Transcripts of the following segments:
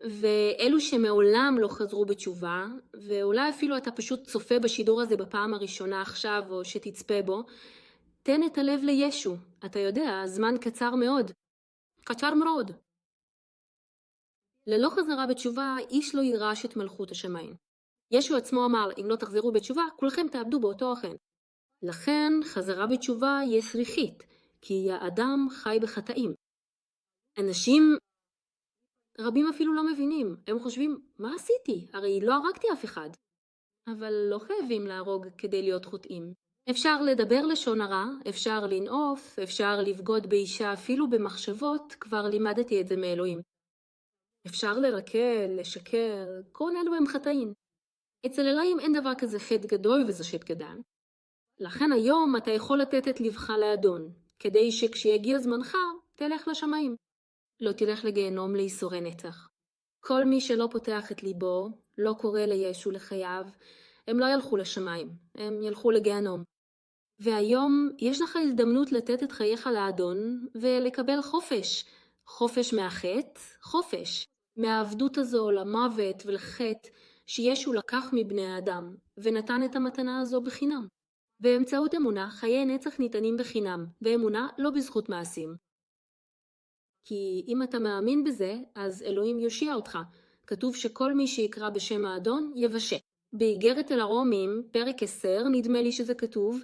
ואלו שמעולם לא חזרו בתשובה, ואולי אפילו אתה פשוט צופה בשידור הזה בפעם הראשונה עכשיו, או שתצפה בו, תן את הלב לישו. אתה יודע, הזמן קצר מאוד. קצר מאוד. ללא חזרה בתשובה, איש לא יירש את מלכות השמיים. ישו עצמו אמר, אם לא תחזרו בתשובה, כולכם תאבדו באותו החן. לכן חזרה בתשובה היא הכרחית, כי האדם חי בחטאים. אנשים רבים אפילו לא מבינים, הם חושבים, מה עשיתי? הרי לא הרגתי אף אחד. אבל לא חייבים להרוג כדי להיות חוטאים. אפשר לדבר לשון הרע, אפשר לנעוף, אפשר לבגוד באישה אפילו במחשבות, כבר לימדתי את זה מאלוהים. אפשר לרקל, לשקר, כל אלו הם חטאים. אצל אלוהים אין דבר כזה חטא גדול וזה חטא קטן. לכן היום אתה יכול לתת את לבך לאדון, כדי שכשיגיע זמנך, תלך לשמיים. לא תלך לגיהנום לייסורי נצח. כל מי שלא פותח את ליבו, לא קורא לישו לחייו, הם לא ילכו לשמיים, הם ילכו לגיהנום. והיום יש לך הזדמנות לתת את חייך לאדון ולקבל חופש. חופש מהחטא, חופש. מהעבדות הזו למוות ולחטא שישו לקח מבני האדם, ונתן את המתנה הזו בחינם. באמצעות אמונה, חיי נצח ניתנים בחינם, ואמונה לא בזכות מעשים. כי אם אתה מאמין בזה, אז אלוהים יושיע אותך. כתוב שכל מי שיקרא בשם האדון יבשה. באיגרת אל הרומים, פרק 10, נדמה לי שזה כתוב,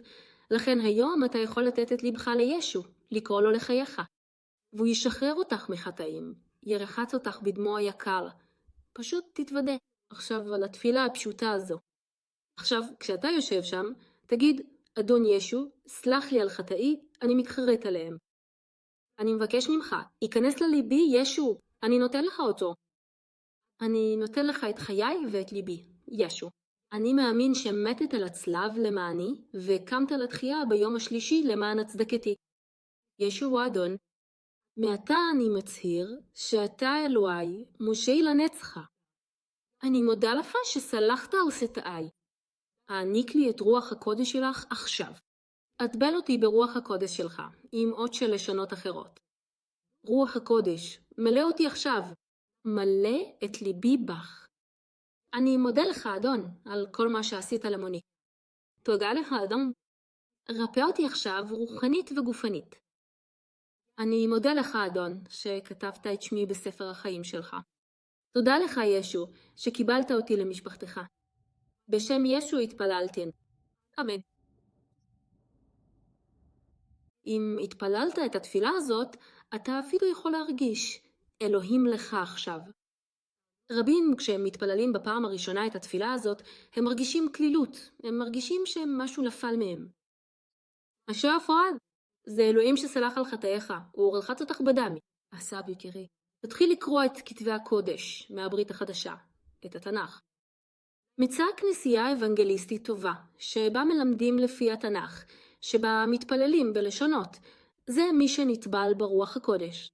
לכן היום אתה יכול לתת את לבך לישו, לקרוא לו לחייך. והוא ישחרר אותך מחטאים, ירחץ אותך בדמו היקר. פשוט תתוודה. עכשיו על התפילה הפשוטה הזו. עכשיו, כשאתה יושב שם, תגיד, אדון ישו, סלח לי על חטאי, אני מתחרט עליהם. אני מבקש ממך, ייכנס לליבי ישו, אני נותן לך אותו. אני נותן לך את חיי ואת ליבי, ישו. אני מאמין שמתת על הצלב למעני, וקמת לתחייה ביום השלישי למען הצדקתי. ישו הוא האדון. מעתה אני מצהיר שאתה אלוהי, מושי לנצחה. אני מודה לך שסלחת על חטאי. העניק לי את רוח הקודש שלך עכשיו. אטבל אותי ברוח הקודש שלך, עם עוד של לשונות אחרות. רוח הקודש, מלא אותי עכשיו, מלא את ליבי בך. אני מודה לך, אדון, על כל מה שעשית למוני. תודה לך, אדון. רפא אותי עכשיו רוחנית וגופנית. אני מודה לך, אדון, שכתבת את שמי בספר החיים שלך. תודה לך, ישו, שקיבלת אותי למשפחתך. בשם ישו התפללתי. אמן. אם התפללת את התפילה הזאת, אתה אפילו יכול להרגיש, אלוהים לך עכשיו. רבים כשהם מתפללים בפעם הראשונה את התפילה הזאת, הם מרגישים כלילות, הם מרגישים שמשהו נפל מהם. אשר הפועל, זה אלוהים שסלח על חטאיך, הוא רחץ אותך בדם. אסב יקירי, תתחיל לקרוא את כתבי הקודש מהברית החדשה, את התנ"ך. מצאה כנסייה אוונגליסטית טובה, שבה מלמדים לפי התנ"ך, שבה מתפללים בלשונות, זה מי שנטבל ברוח הקודש.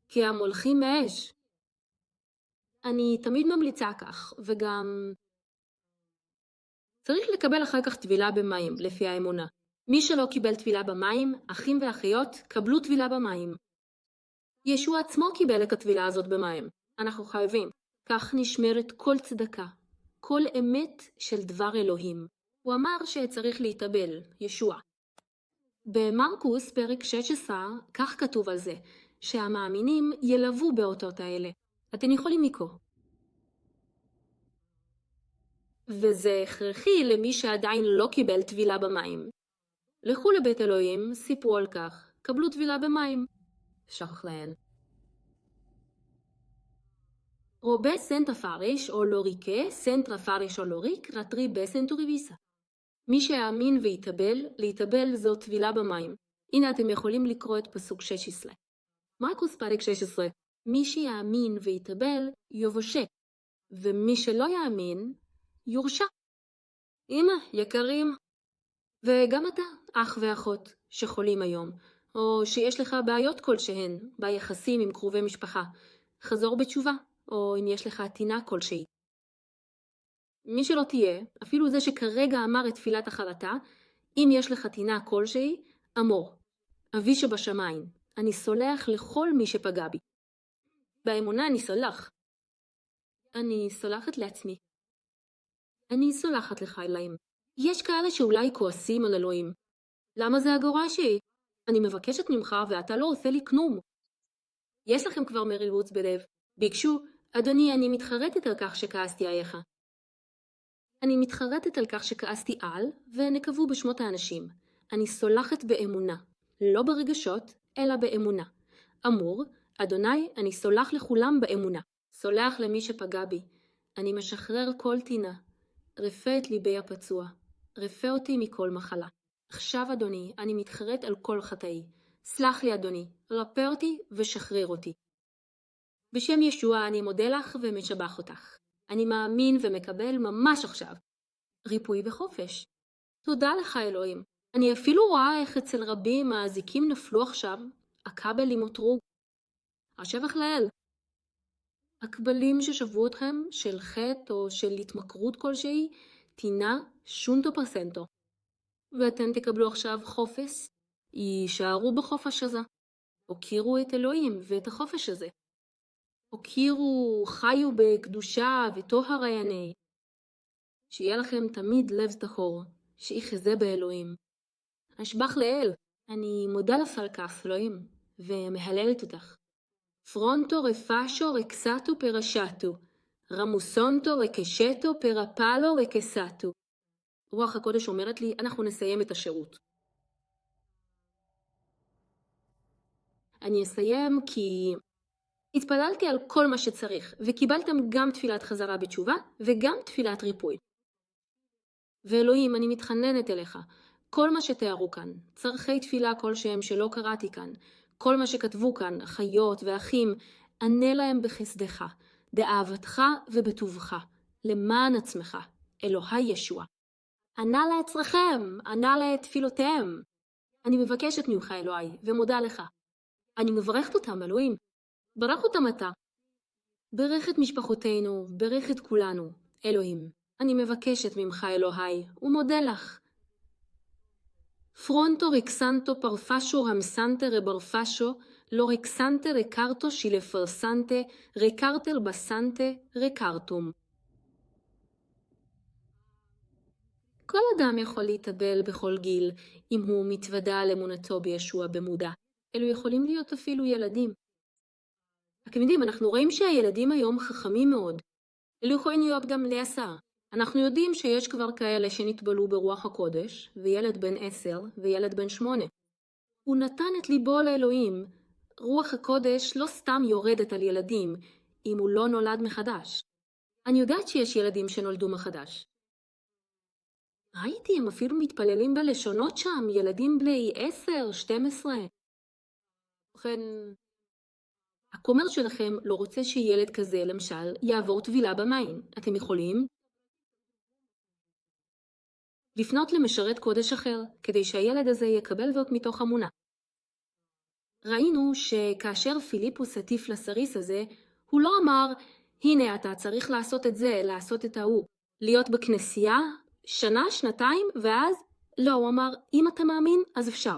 כי המולכים מאש. אני תמיד ממליצה כך, וגם צריך לקבל אחר כך טבילה במים, לפי האמונה. מי שלא קיבל טבילה במים, אחים ואחיות, קבלו טבילה במים. ישוע עצמו קיבל את הטבילה הזאת במים. אנחנו חייבים. כך נשמרת כל צדקה, כל אמת של דבר אלוהים. הוא אמר שצריך להתאבל, ישוע. במרקוס פרק 16, כך כתוב על זה, שהמאמינים ילוו באותות האלה. אתם יכולים לקרוא. וזה הכרחי למי שעדיין לא קיבל טבילה במים. לכו לבית אלוהים, סיפרו על כך, קבלו טבילה במים. שכח להן. רובה סנטה פרש או לוריקה, סנטרה פרש או לוריק, רטרי בסנטוריביסה. מי שיאמין ויתאבל, להתאבל זו טבילה במים. הנה אתם יכולים לקרוא את פסוק 16. מרקוס פרק 16. מי שיאמין ויתאבל, יובשה. ומי שלא יאמין, יורשע. אמא, יקרים. וגם אתה, אח ואחות, שחולים היום, או שיש לך בעיות כלשהן, ביחסים עם קרובי משפחה, חזור בתשובה, או אם יש לך תינוק כלשהי. מי שלא תהיה, אפילו זה שכרגע אמר את תפילת החלטה, אם יש לך תינוק כלשהי, אמור, אבי שבשמיים, אני סולח לכל מי שפגע בי. באמונה אני סולח. אני סולחת לעצמי. אני סולחת לך, אלוהים. יש כאלה שאולי כועסים על אלוהים. למה זה הגורשי? אני מבקשת ממך ואתה לא עושה לי כלום. יש לכם כבר מרירות בלב. ביקשו, אדוני, אני מתחרטת על כך שכעסתי עליך. אני מתחרטת על כך שכעסתי על, ונקבו בשמות האנשים. אני סולחת באמונה, לא ברגשות, אלא באמונה. אמור, אדוני, אני סולח לכולם באמונה. סולח למי שפגע בי. אני משחרר כל טינה. רפא את ליבי הפצוע. רפא אותי מכל מחלה. עכשיו, אדוני, אני מתחרט על כל חטאי. סלח לי, אדוני, רפא אותי ושחרר אותי. בשם ישוע אני מודה לך ומשבח אותך. אני מאמין ומקבל ממש עכשיו. ריפוי וחופש. תודה לך, אלוהים. אני אפילו רואה איך אצל רבים האזיקים נפלו עכשיו, הכבלים הותרו. השבח לאל. הכבלים ששבו אתכם, של חטא או של התמכרות כלשהי, טינה 100%. ואתם תקבלו עכשיו חופש, יישארו בחופש הזה. הוקירו את אלוהים ואת החופש הזה. הוקירו, חיו בקדושה וטוהר העיני. שיהיה לכם תמיד לב טהור, שיחזה באלוהים. אשבח לאל, אני מודה לך על כך, אלוהים, ומהללת אותך. פרונטו רפשו רקסטו פרשטו, רמוסונטו רקשטו פרפלו רקסטו. רוח הקודש אומרת לי, אנחנו נסיים את השירות. אני אסיים כי התפללתי על כל מה שצריך, וקיבלתם גם תפילת חזרה בתשובה, וגם תפילת ריפוי. ואלוהים, אני מתחננת אליך, כל מה שתיארו כאן, צרכי תפילה כלשהם שלא קראתי כאן, כל מה שכתבו כאן, אחיות ואחים, ענה להם בחסדך, באהבתך ובטובך, למען עצמך, אלוהי ישוע. ענה לעצמכם, ענה לתפילותיהם. אני מבקשת ממך, אלוהי, ומודה לך. אני מברכת אותם, אלוהים. ברך אותם אתה. ברך את משפחותינו, ברך את כולנו, אלוהים. אני מבקשת ממך, אלוהי, ומודה לך. פרונטו רקסנטו פרפשו רמסנטה רברפשו, לא רקסנטה רקרטו שילפרסנטה, רקרטל בסנטה רקרטום. כל אדם יכול להתאבל בכל גיל, אם הוא מתוודע על אמונתו בישוע במודע. אלו יכולים להיות אפילו ילדים. אתם יודעים, אנחנו רואים שהילדים היום חכמים מאוד. אלו יכולים להיות גם לעשר. אנחנו יודעים שיש כבר כאלה שנתבלו ברוח הקודש, וילד בן 10 וילד בן 8. הוא נתן את ליבו לאלוהים. רוח הקודש לא סתם יורדת על ילדים, אם הוא לא נולד מחדש. אני יודעת שיש ילדים שנולדו מחדש. ראיתי, הם אפילו מתפללים בלשונות שם, ילדים בני 10, 12. ובכן, הכומר שלכם לא רוצה שילד כזה, למשל, יעבור טבילה במים. אתם יכולים לפנות למשרת קודש אחר, כדי שהילד הזה יקבל זאת מתוך אמונה. ראינו שכאשר פיליפוס הטיף לסריס הזה, הוא לא אמר, הנה אתה צריך לעשות את זה, לעשות את ההוא, להיות בכנסייה, שנה, שנתיים, ואז לא, הוא אמר, אם אתה מאמין, אז אפשר.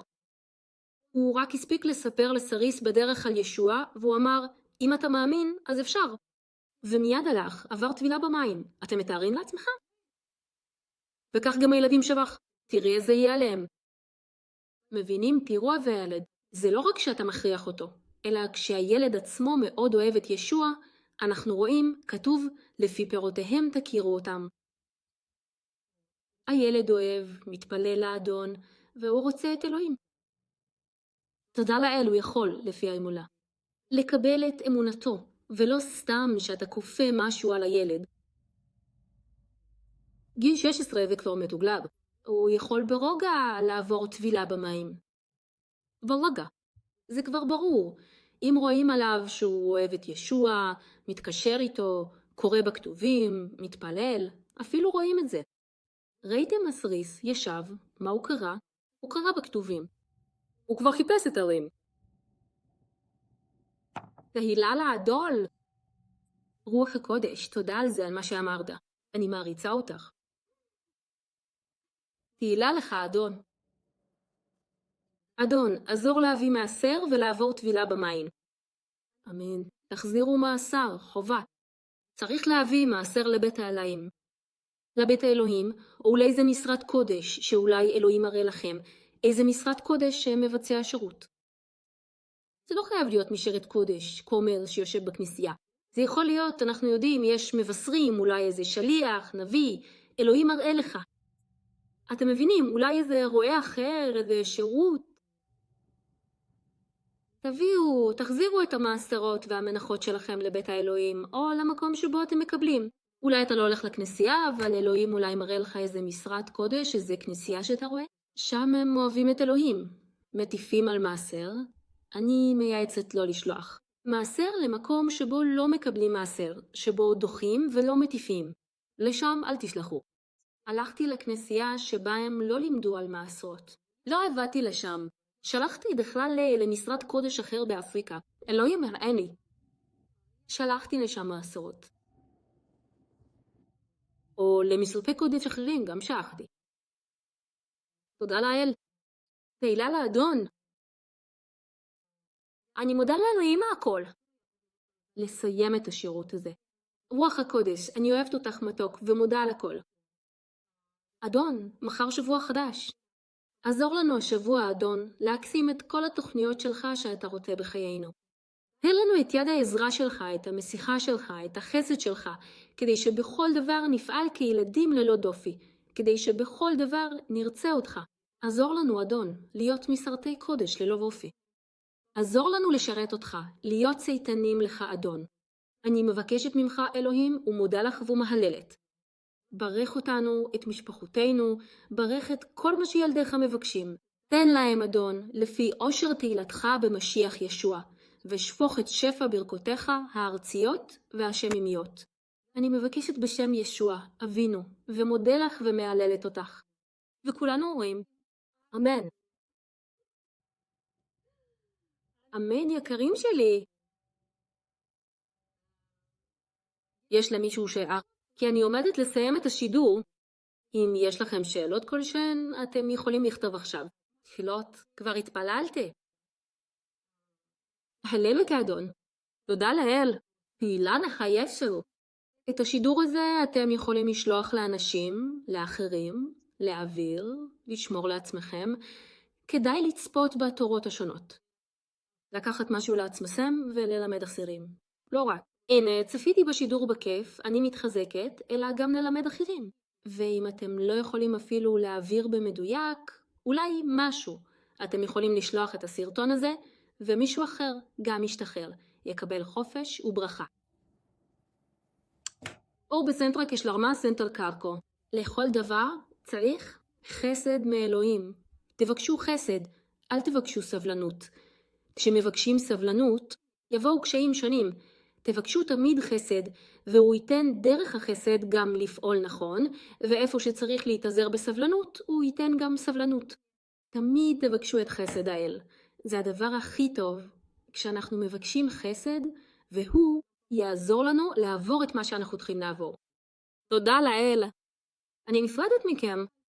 הוא רק הספיק לספר לסריס בדרך על ישוע, והוא אמר, אם אתה מאמין, אז אפשר. ומיד הלך, עבר טבילה במים. אתם מתארים לעצמך? וכך גם הילדים שבח. תראי איזה יהיה עליהם. מבינים, תראו הילד. זה לא רק שאתה מכריח אותו, אלא כשהילד עצמו מאוד אוהב את ישוע, אנחנו רואים, כתוב, לפי פירותיהם תכירו אותם. הילד אוהב, מתפלל לאדון, והוא רוצה את אלוהים. תודה לאל, הוא יכול, לפי האמונה, לקבל את אמונתו, ולא סתם שאתה כופה משהו על הילד. גיל 16 וכבר מתוגלב, הוא יכול ברוגע לעבור טבילה במים. ברגע, זה כבר ברור. אם רואים עליו שהוא אוהב את ישוע, מתקשר איתו, קורא בכתובים, מתפלל, אפילו רואים את זה. ראיתם הסריס, ישב, מה הוא קרא? הוא קרא בכתובים. הוא כבר חיפש את הרים. תהילה לאדון. רוח הקודש, תודה על זה, על מה שאמרת. אני מעריצה אותך. תהילה לך, אדון. אדון, עזור להביא מעשר ולעבור טבילה במים. אמן. תחזירו מעשר, חובה. צריך להביא מעשר לבית האלוהים. לבית האלוהים, או אולי זה משרת קודש, שאולי אלוהים מראה לכם, איזה משרת קודש שמבצע שירות. זה לא חייב להיות משרת קודש, כומר שיושב בכנסייה. זה יכול להיות, אנחנו יודעים, יש מבשרים, אולי איזה שליח, נביא, אלוהים מראה לך. אתם מבינים, אולי איזה רואה אחר, איזה שירות. תחזירו את המעשרות והמנחות שלכם לבית האלוהים, או למקום שבו אתם מקבלים. אולי אתה לא הולך לכנסייה, אבל אלוהים אולי מראה לך איזה משרת קודש, איזה כנסייה שאתה רואה. שם הם אוהבים את אלוהים. מטיפים על מעשר. אני מייעצת לא לשלוח. מעשר למקום שבו לא מקבלים מעשר, שבו דוחים ולא מטיפים. לשם אל תשלחו. הלכתי לכנסייה שבה הם לא לימדו על מעשרות. לא הבאתי לשם. שלחתי בכלל למשרד קודש אחר באפריקה. אלוהים מראה לי. שלחתי לשם מעשרות. או למשרדי קודש אחרים גם שלחתי. תודה לאל. תהילה לאדון. אני מודה לאלוהים מהכל. לסיים את השירות הזה. רוח הקודש, אני אוהבת אותך מתוק ומודה על הכל. אדון, מחר שבוע חדש. עזור לנו השבוע, אדון, להקסים את כל התוכניות שלך שאתה רוצה בחיינו. תן לנו את יד העזרה שלך, את המשיחה שלך, את החסד שלך, כדי שבכל דבר נפעל כילדים ללא דופי, כדי שבכל דבר נרצה אותך. עזור לנו, אדון, להיות משרתי קודש ללא אופי. עזור לנו לשרת אותך, להיות צייתנים לך, אדון. אני מבקשת ממך, אלוהים, ומודה לך ומהללת. ברך אותנו, את משפחותינו, ברך את כל מה שילדיך מבקשים. תן להם, אדון, לפי עושר תהילתך במשיח ישוע, ושפוך את שפע ברכותיך הארציות והשמימיות. אני מבקשת בשם ישוע, אבינו, ומודה לך ומהללת אותך. וכולנו אומרים, אמן. אמן, יקרים שלי. יש למישהו שאלה? כי אני עומדת לסיים את השידור. אם יש לכם שאלות כלשהן, אתם יכולים לכתוב עכשיו. תפילות, כבר התפללתי. הלל כאדון. תודה לאל. תהילה לך ישו. את השידור הזה אתם יכולים לשלוח לאנשים, לאחרים, להעביר, לשמור לעצמכם. כדאי לצפות בתורות השונות. לקחת משהו לעצמכם וללמד אחרים. לא רק. הנה, צפיתי בשידור בכיף, אני מתחזקת, אלא גם ללמד אחרים. ואם אתם לא יכולים אפילו להעביר במדויק, אולי משהו, אתם יכולים לשלוח את הסרטון הזה, ומישהו אחר גם ישתחרר, יקבל חופש וברכה. או בסנטרה כשלרמה סנטר קרקו. לכל דבר צריך חסד מאלוהים. תבקשו חסד, אל תבקשו סבלנות. כשמבקשים סבלנות, יבואו קשיים שונים. תבקשו תמיד חסד, והוא ייתן דרך החסד גם לפעול נכון, ואיפה שצריך להתאזר בסבלנות, הוא ייתן גם סבלנות. תמיד תבקשו את חסד האל. זה הדבר הכי טוב, כשאנחנו מבקשים חסד, והוא יעזור לנו לעבור את מה שאנחנו צריכים לעבור. תודה לאל. אני נפרדת מכם.